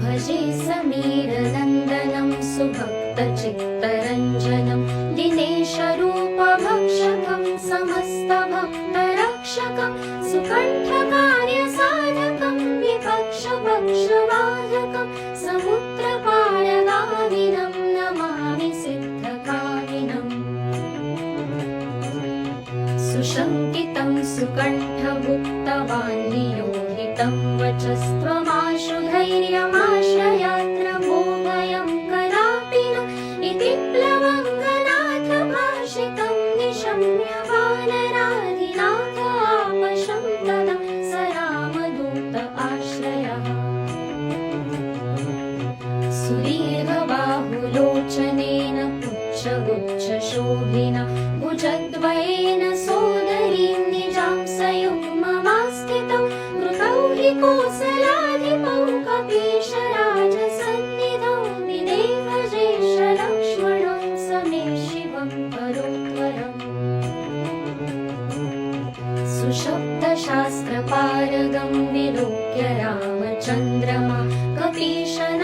भजे समीरनन्दनं सुभक्तचित्तरञ्जनं दिनेशरूपभक्षकं समस्तभक्तरक्षकं सुकण्ठकार्यसाधकं विपक्षपक्षवाहकं समुद्रपारगामिनं नमामि सिद्धकामिनम् सुशङ्कितं सुकण्ठभुक्तवान्नियोगितं वचस्त्वमाशु धैर्यमाश्रयात्र भोभयं कदापि न इति प्लवङ्गनाथ भाषितं निशम्य वानराधिनाथ आपशं तदा स रामदूत आश्रयः सुदीर्घबाहुलोचनेन पुच्छगुच्छशोभिना भुजद्वयेन सोदरीं निजां सयुग्ममास्थितं कृतौ हि कोसलाधिपौ कपीशराजसन्निधौ विदेहजेश लक्ष्मणं समे शिवं करोत्वरम् सुशब्दशास्त्रपारगं विलोक्य रामचन्द्रमा कपीशनाथसेवकं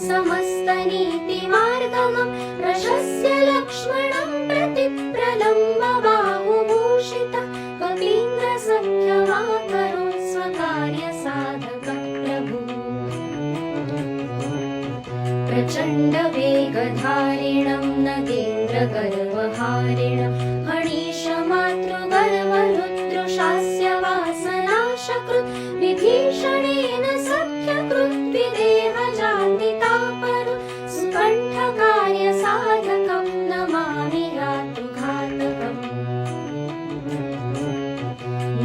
समस्तनीतिमार्गमं प्रशस्य लक्ष्मणं प्रति प्रलम्बबाहुभूषितः कपीन्द्रसख्यमाकरोत् स्वकार्यसाधकं प्रभुः प्रचण्डवेगधारिणं नगेन्द्रगर्वहारिणं हणीशमातृगर्वरुद्रुशास्य वासनाशकृत् विभीषणेन सख्यकृत् विदेहजातितापरु सुकण्ठकार्यसाधकं नमामि यातुघातकम्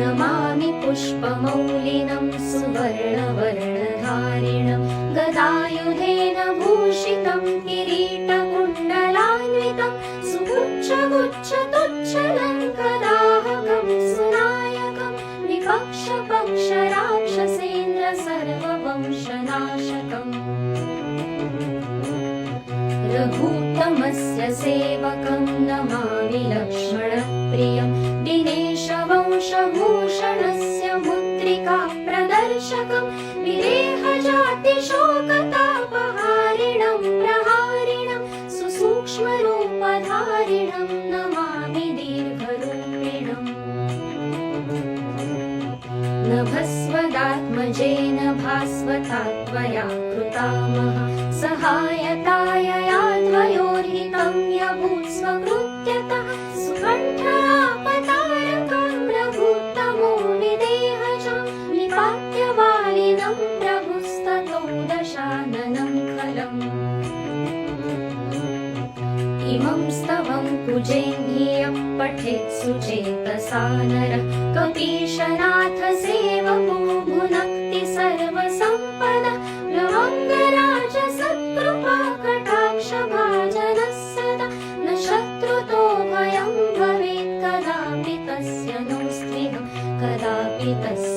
नमामि पुष्पमौलिनं सुवर्णवर्णधारिणं गदायुधेन भूषितं किरीटकुण्डलान्वितं सुगुच्छगुच्छतुच्छलङ्कदाहकं सुनायकं विपक्षपक्षराक्षसेन्द्र सर्ववंशनाशकम् रघूत्तमस्य सेवकं नमामि लक्ष्मणप्रियं दिनेशवंशभूषणस्य मुद्रिका प्रदर्शकं विदेहजातिशोकतापहारिणं प्रहारिणं सुसूक्ष्मरूपधारिणं नमामि दीर्घरूपिणम् नभस्वदात्मजेन भास्वता त्वया कृतामः सहायताय याद्वयोर्हितं यभूत्स्वकृत्यतः सुकण्ठरापतारकं रघुत्तमो विदेहजां निपात्यवालिनं प्रभुस्ततो दशाननं खलम् इमं स्तवं कुजेन्धियः पठेत् सुचेतसा नरः कपीशनाथसेवको भुनक्ति सर्वसम्पदः लवङ्गराजसत्कृपाकटाक्षभाजनः सदा न शत्रुतो भयं भवेत् कदापि तस्य नो स्त्रियं कदापि तस्य